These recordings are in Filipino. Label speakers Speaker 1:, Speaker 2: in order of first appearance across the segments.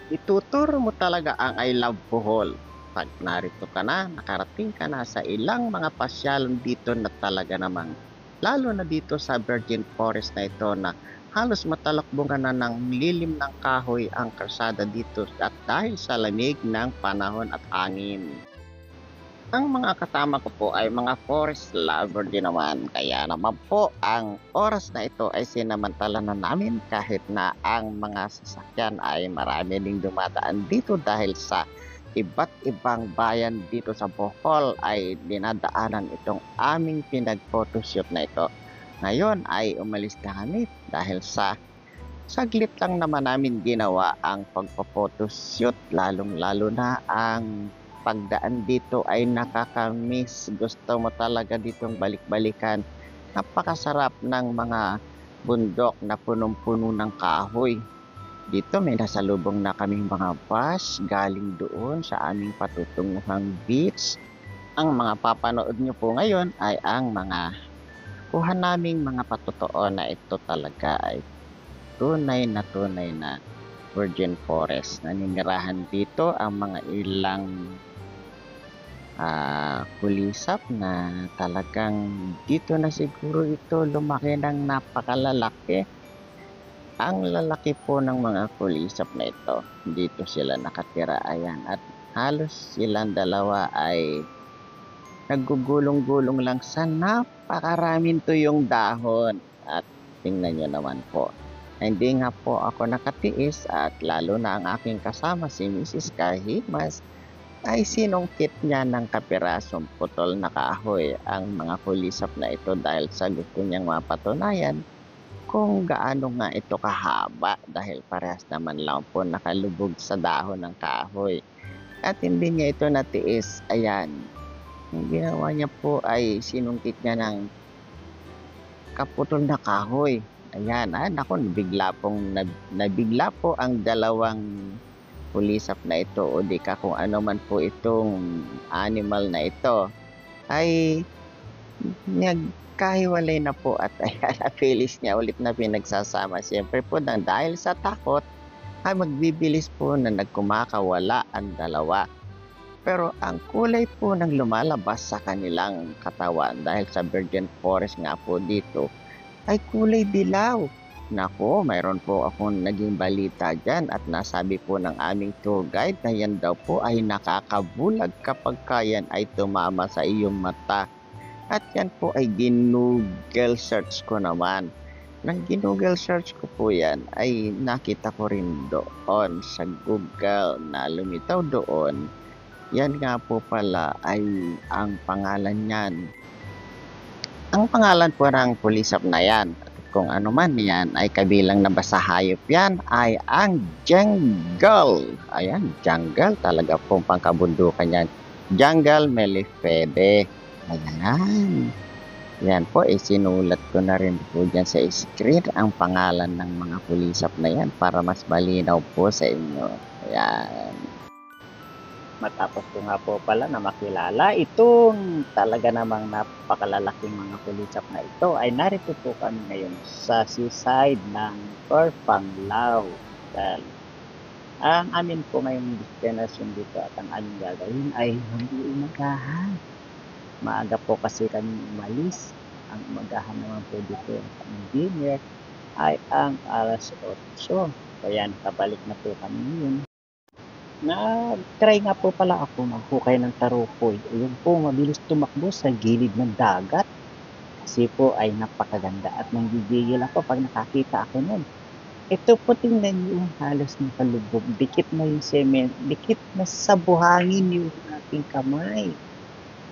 Speaker 1: Ituturo mo talaga ang I love Bohol. Pag narito ka na, nakarating ka na sa ilang mga pasyalan dito na talaga namang, lalo na dito sa Virgin Forest na ito na halos matalakbungan na ng lilim ng kahoy ang kalsada dito at dahil sa lamig ng panahon at hangin. Ang mga kasama ko po ay mga forest lover din naman. Kaya naman po ang oras na ito ay sinamantala na namin kahit na ang mga sasakyan ay marami ding dumadaan dito dahil sa iba't ibang bayan dito sa Bohol ay dinadaanan itong aming pinag-photoshoot na ito. Ngayon ay umalis na kami dahil sa saglit lang naman namin ginawa ang pagpo-photoshoot, lalong-lalo na ang pagdaan dito ay nakakamiss. Gusto mo talaga ditong balik-balikan. Napakasarap ng mga bundok na punong-puno ng kahoy. Dito may nasalubong na kaming mga bus galing doon sa aming patutunguhang beach. Ang mga papanood nyo po ngayon ay ang mga kuha naming mga patotoo na ito talaga ay tunay na virgin forest. Naninirahan dito ang mga ilang kulisap na talagang dito na siguro ito lumaki ng napakalalaki. Ang lalaki po ng mga kulisap na ito, dito sila nakatira, ayan, at halos silang dalawa ay naggugulong-gulong lang sa napakaraming tuyong dahon. At tingnan nyo naman po, hindi nga po ako nakatiis at lalo na ang aking kasama si Mrs. Kahimas ay sinungkit niya ng kapirasong putol na kahoy ang mga kulisap na ito dahil sa gusto niyang mapatunayan kung gaano nga ito kahaba dahil parehas naman lang po nakalubog sa dahon ng kahoy. At hindi niya ito natiis, ayan, ang ginawa niya po ay sinungkit niya ng kaputol na kahoy. Ayan, naku, nabigla po ang dalawang pulisap na ito o di ka kung ano man po itong animal na ito ay nagkahiwalay na po at ayan, napilis niya ulit na pinagsasama. Siyempre po dahil sa takot ay magbibilis po na nagkumakawala ang dalawa. Pero ang kulay po ng lumalabas sa kanilang katawan dahil sa virgin forest nga po dito ay kulay dilaw. Nako, mayroon po akong naging balita dyan at nasabi po ng aming tour guide na yan daw po ay nakakabulag kapag yan ay tumama sa iyong mata. At yan po ay ginugel search ko naman. Nang ginugel search ko po yan ay nakita ko rin doon sa Google na lumitaw doon. Yan nga po pala ay ang pangalan niyan. Ang pangalan po ng pulisap na yan, kung ano man yan, ay kabilang na ba sa hayop yan, ay ang jungle. Ayan, jungle talaga pong pangkabundukan yan. Jungle Mellifede. Ayan. Yan po, sinulat ko na rin po dyan sa screen ang pangalan ng mga pulisap na yan para mas malinaw po sa inyo. Ayan. Matapos ko nga po pala na makilala itong talaga namang napakalalaking mga kulisap na ito ay narito po kami ngayon sa seaside ng Panglao. Ang amin po ngayong destination dito at ang aming gagawin ay hindi umagahan. Maaga po kasi kami umalis. Ang umagahan naman po dito ang dinner ay ang alas 8. Kaya nakabalik na po kami ngayon. Nag-try nga po pala ako maghukay ng tarukoy. Ayun po, mabilis tumakbo sa gilid ng dagat. Kasi po ay napakaganda at nanggigigil ako pag nakakita ako nun. Ito po, tingnan niyo yung halos ng kalubog. Dikit na yung semen, dikit na sa buhangin yung ating kamay.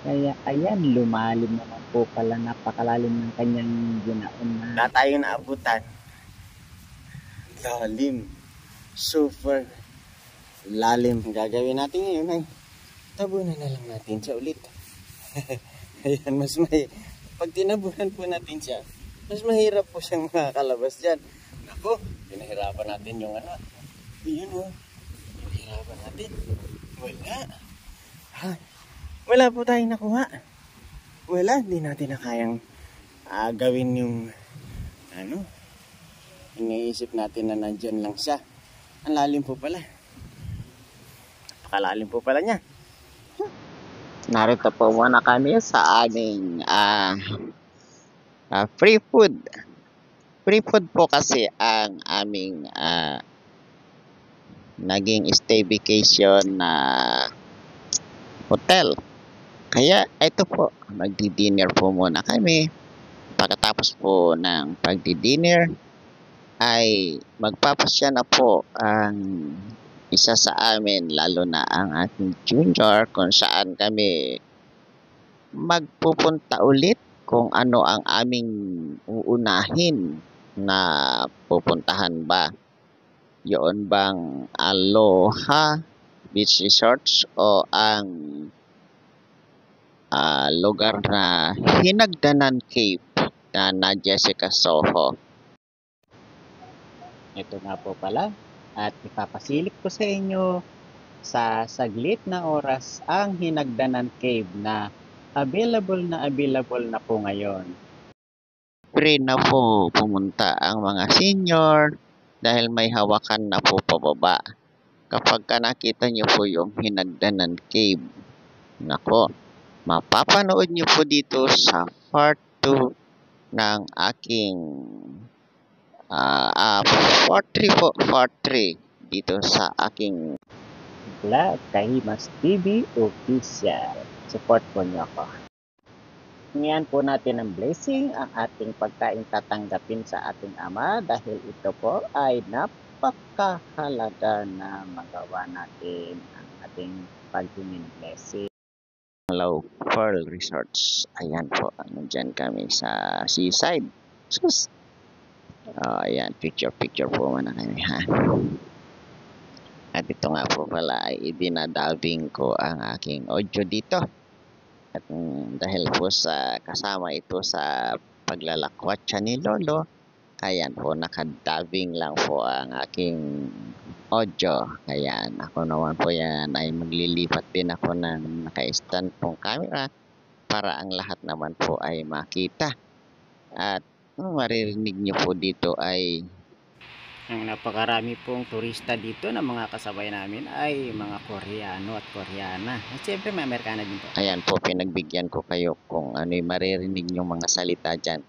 Speaker 1: Kaya ayan, lumalim naman po pala, napakalalim ng kanyang ginaon na. Wala tayong naabutan. Lalim. Super lalim. Gagawin natin ngayon ay tabunan na lang natin siya ulit. Ayan, pag tinabunan po natin siya, mas mahirap po siyang makakalabas dyan. Naku, pinahirapan natin yung ano. Yun o. Pinahirapan natin. Wala po tayong nakuha. Wala, hindi natin na kayang gawin yung iniisip natin na nandyan lang siya. Ang lalim po pala. Napakalalim po pala niya. Narito po muna kami sa aming free food. Free food po kasi ang aming naging stay vacation na hotel. Kaya ito po, magdi-dinner po muna kami. Pagkatapos po ng pagdi-dinner ay magpapasya na po ang isa sa amin, lalo na ang ating junior, kung saan kami magpupunta ulit kung ano ang aming uunahin na pupuntahan ba. Yun bang Aloha Beach Resorts o ang lugar na Hinagdanan Cave na Jessica Soho. Ito nga po pala, at ipapasilip ko sa inyo sa saglit na oras ang Hinagdanan Cave na available na po ngayon. Free na po pumunta ang mga senior dahil may hawakan na po pababa. Kapag nakita nyo po yung Hinagdanan Cave, nako, mapapanood nyo po dito sa part 2 ng aking part 3 dito sa aking vlog Kahimas TV Official. Support po nyo ako. Ngayon po natin ang blessing, ang ating pagkain tatanggapin sa ating Ama dahil ito po ay napakahalaga na magawa natin ang ating paghingi blessing. Hello, Pearl Resorts. Ayan po, nandyan kami sa seaside. Sus! Ayan, picture po muna kami, ha? At ito nga po pala ay idinadabing ko ang aking audio dito. At dahil po sa kasama ito sa paglalakwatsa ni Lolo, ayan po, nakadabing lang po ang aking audio. Ayan, ako naman po yan ay maglilipat din ako ng naka-stand pong camera para ang lahat naman po ay makita. At maririnig nyo po dito ay ang napakarami pong turista dito na mga kasabay namin ay mga Koreano at Koreana. At siyempre may Amerikana din po. Ayan po, pinagbigyan ko kayo kung ano yung maririnig nyo mga salita dyan.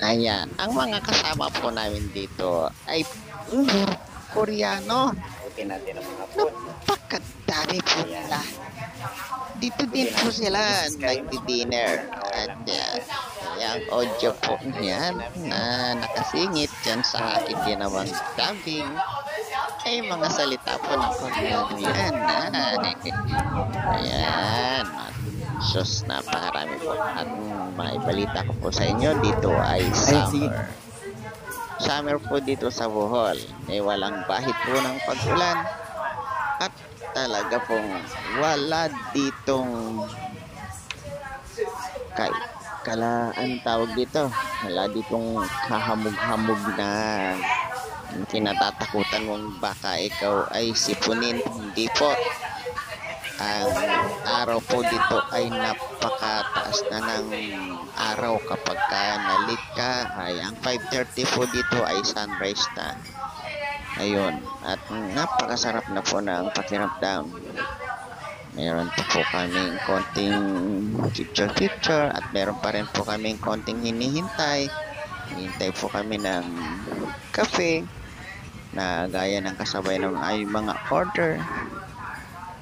Speaker 1: Ayan, ang mga kasama po namin dito ay Koreano. Buti natin ang mga po. Napakadami po nila. Dito din po sila nagdi-dinner. At yung audio po niyan na nakasingit dyan sa akin din namang dubbing ay mga salita po ng Koreano yan. Ayan. Sus, napakarami po. At maibalita ko po sa inyo, dito ay summer. Summer po dito sa Bohol. Walang bahid po ng pag-ulan. At talaga pong wala ditong tawag dito. Wala ditong kahamog-hamog na kinatatakutan mong baka ikaw ay sipunin. Hindi po. Ang araw po dito ay napakataas na ng araw kapag na-late ka. Ay, ang 5:30 po dito ay sunrise na. Ayun. At napakasarap na po ng pakiramdam. Meron po kaming konting picture at meron pa rin po kaming konting hinihintay. Hinihintay po kami ng cafe na gaya ng kasabay ng ay mga order.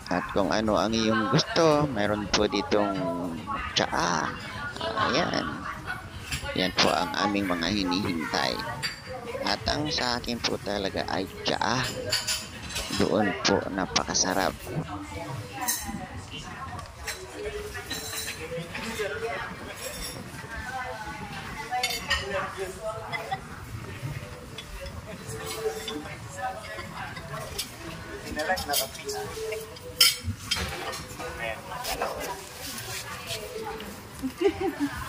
Speaker 1: At kung ano ang iyong gusto, meron po ditong tsaa. Ayan. Yan po ang aming mga hinihintay. At ang sa akin po talaga ay tsaa. Doon po napakasarap.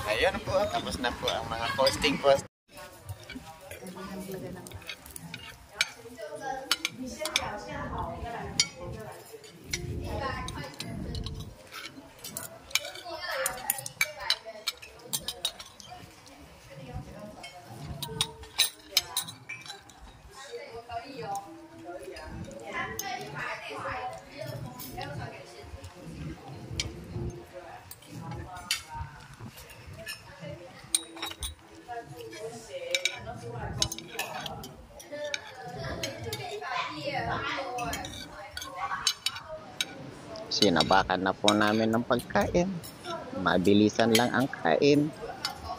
Speaker 1: Ayun po, tapos na po ang mga posting post. tinabakan na po namin ng pagkain. Mabilisan lang ang kain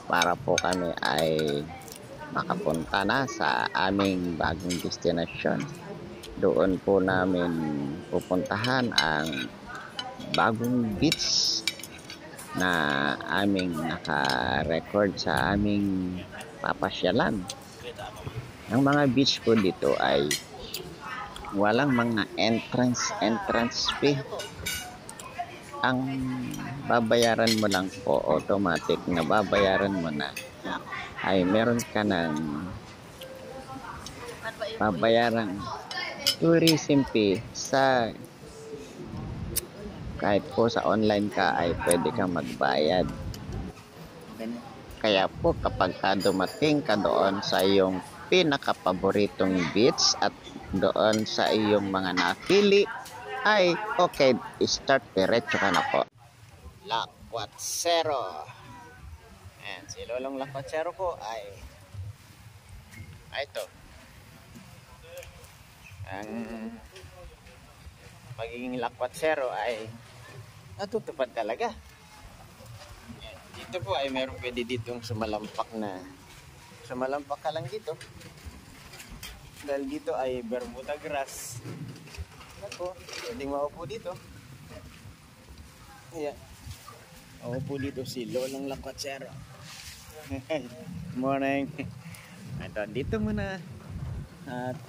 Speaker 1: para po kami ay makapunta na sa aming bagong destinasyon. Doon po namin pupuntahan ang bagong beach na aming naka-record sa aming papasyalan. Ang mga beach po dito ay walang mga entrance fee. Ang babayaran mo lang po, automatic na babayaran mo na, ay meron ka ng babayaran tourism fee sa kahit po sa online ka ay pwede kang magbayad. Kaya po kapag ka dumating ka doon sa iyong pinakapaboritong beach at doon sa iyong mga napili, ay okay, start diretso ka na po. Lakwatsero. Ayan, si Lolong Lakwatsero po ay ito. Ang magiging lakwatsero ay natutupad talaga. Dito po ay meron pwede ditong sumalampak ka lang dito. Dahil dito ay Bermuda grass. Ako, pwedeng maupo dito. Ayan. Maupo dito si Lolong Lakwatsero. Morning. Ito, dito muna. At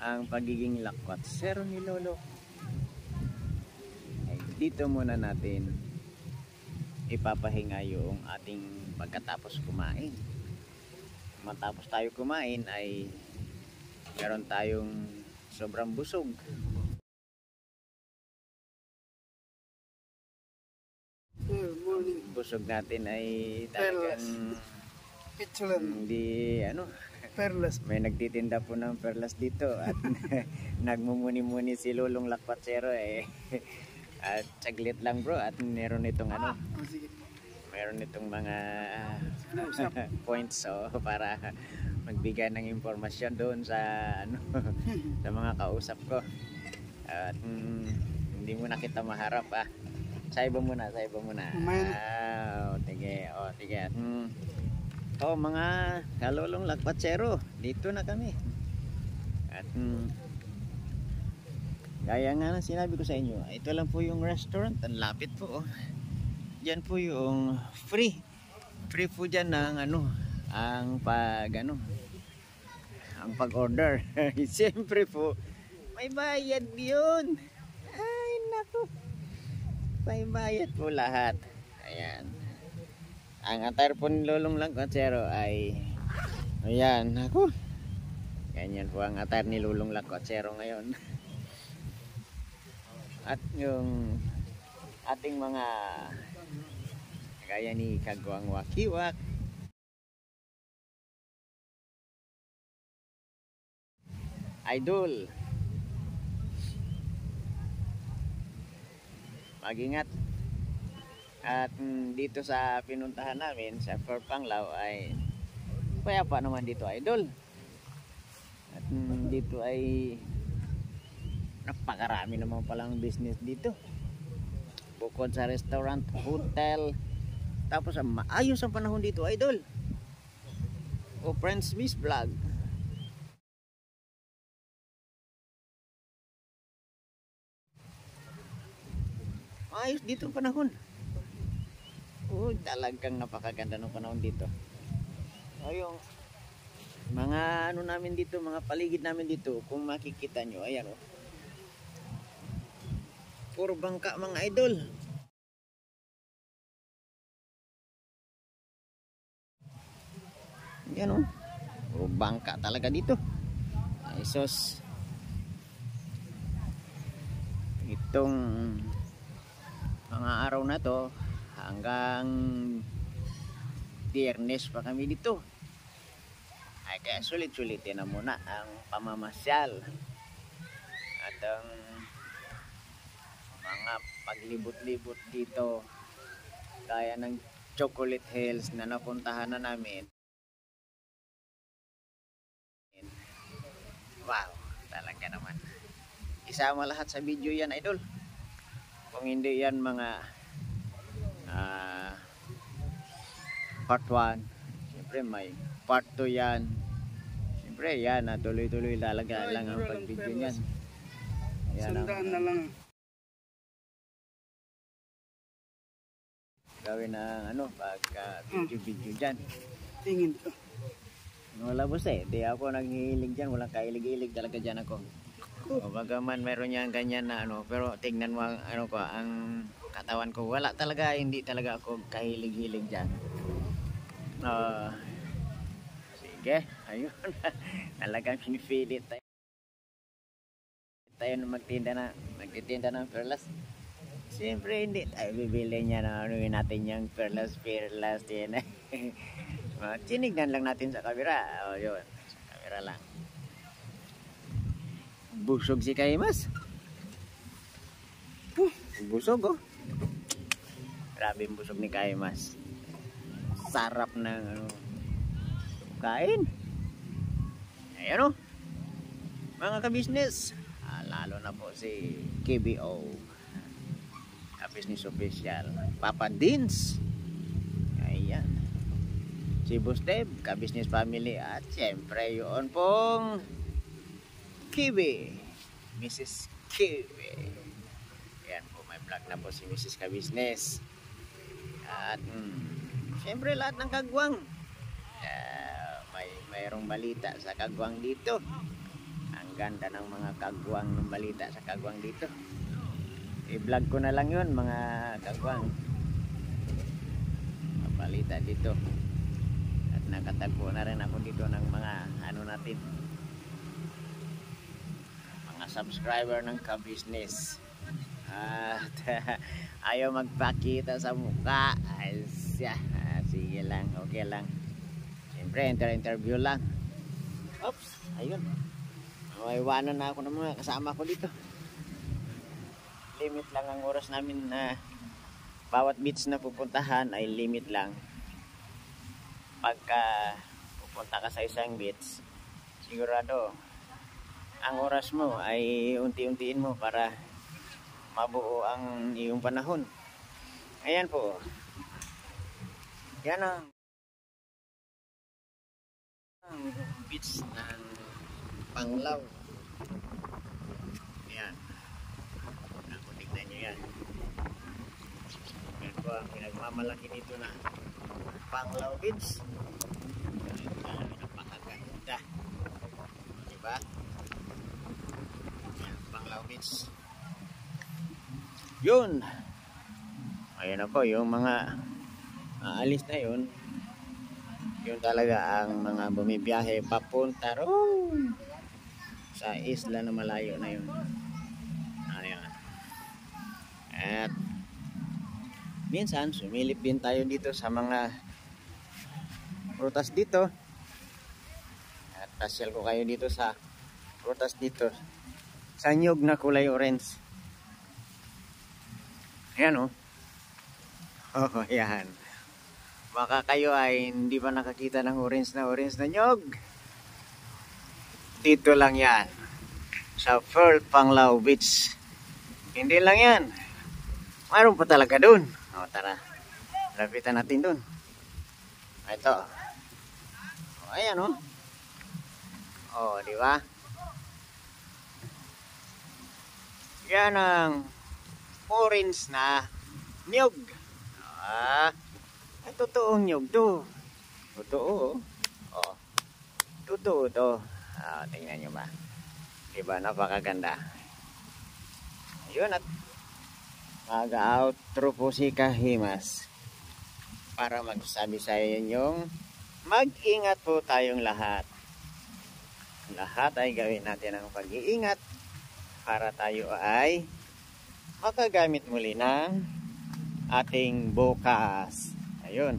Speaker 1: ang pagiging lakwatsero ni Lolo ay dito muna natin ipapahinga yung ating pagkatapos kumain. Matapos tayo kumain ay meron tayong sobrang busog. Busog natin ay talagang hindi perlas. May nagtitinda po ng perlas dito at nagmumuni-muni si Lolong Lakwatsero at saglit lang bro at meron itong meron itong mga points para magbigay ng impormasyon doon sa sa mga kausap ko at hindi mo na kita maharap sa iba muna sige mga kalolong Lakwatsero, dito na kami at gaya nga na sinabi ko sa inyo, ito lang po yung restaurant, ang lapit po dyan po yung free po dyan ng ang pag-order. Siyempre po may bayad yun, ay naku, may bayad po lahat. Ayan, ang attire po ni Lolong Lakwatsero ay ayan, naku, ganyan po ang attire ni Lolong Lakwatsero ngayon. At yung ating mga gaya ni Kagwang Wakiwak, idol, mag-ingat. At dito sa pinuntahan namin sa Fort Panglao ay payapa naman dito, idol. At dito ay napakarami naman palang business dito. Bukod sa restaurant, hotel, tapos maayos ang panahon dito, idol. Friends Miss Vlog. Maayos dito ang panahon. Talagang napakaganda ng panahon dito. Yung mga namin dito, mga paligid namin dito, kung makikita nyo, ayan puro bangka mga idol. Yan puro bangka talaga dito. Ay sos, itong mga araw na to hanggang Biyernes pa kami dito. Ay kaya sulit-sulitin na muna ang pamamasyal at ang mga paglibot-libot dito gaya ng Chocolate Hills na napuntahan na namin. Wow, talaga naman isama lahat sa video yan, idol. Kung hindi yan mga part 1, siyempre may part 2 yan. Siyempre yan, tuloy-tuloy lalaga lang ang pag-video niyan.
Speaker 2: Sandaan na lang.
Speaker 1: Gawin ng pagka video dyan.
Speaker 2: Tingin ko.
Speaker 1: Wala boss di ako naghihilig dyan, walang kahilig-hilig talaga dyan ako. O bagaman meron niyang ganyan na pero tingnan mo ang ang katawan ko, wala talaga, hindi talaga ako kahilig-hilig dyan. Sige, ayun. Talagang pinipilit tayo na magtitinda ng perlas. Siyempre hindi tayo bibili niya na natin yung perlas din. Tinignan lang natin sa camera. Yun, sa camera lang. Busog si Kaimas. Busog Grabe yung busog ni Kaimas. Sarap ng kain. Ayan mga kabisnes. Lalo na po si KBO, Business Official Papa Dins. Ayan, si Boss Deb, ka-business family, at siyempre yun pong Kibi, Mrs. Kibi. Ayan po, may vlog na po si Mrs. Ka-business. At siyempre lahat ng kagwang, mayroong balita sa kagwang dito. Ang ganda ng mga kagwang ng balita sa kagwang dito. I-vlog ko na lang yun mga kagwang, balita dito. At nakatagpo na rin ako dito ng mga natin, mga subscriber ng ka-business. At ayaw magpakita sa mukha. Sige lang, okay lang. Siyempre interview lang. Oops, ayun, maiwanan na ako ng mga kasama ko dito. Limit lang ang oras namin na bawat beach na pupuntahan ay limit lang. Pagka pupunta ka sa isang beach, sigurado ang oras mo ay unti-untiin mo para mabuo ang iyong panahon. Ayan po. Yan ang beach ng Panglao. Ayan. Tignan nyo yan. Yan po ang pinagmamalaki dito na Panglao Beach. Napakaganda. Diba? Yan, Panglao Beach. Yun. Ayan na po yung mga aalis na yun. Yun talaga ang mga bumibiyahe papunta roon sa isla na malayo na yun. Ayan. At minsan sumilip din tayo dito sa mga prutas dito. At pasyal ko kayo dito sa prutas dito sa nyug na kulay orange. Ayan ayan. Baka kayo ay hindi pa nakakita ng orange na nyog. Dito lang yan sa Pearl Panglao Beach. Hindi lang yan, mayroon pa talaga dun. Tara, lapitan natin dun. Ito. Ayan di ba? Yan ang orange na nyog. Ay, totoong nyog to. Totoo. Totoo to. Tingnan nyo ba? Diba, napakaganda. Ayun, at mag-outro po si Kahimas para magsabi sa inyong mag-ingat po tayong lahat. Lahat ay gawin natin ang pag-iingat para tayo ay makagamit muli ng ating bukas. Ayun.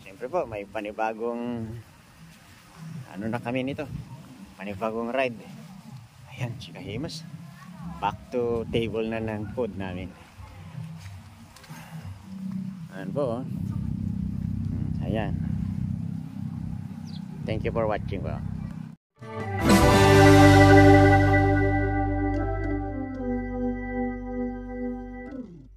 Speaker 1: Siyempre po, may panibagong na kami nito. Panibagong ride. Ayan, si Kahimas. Back to table na ng food namin. Ayan po. Ayan. Thank you for watching po.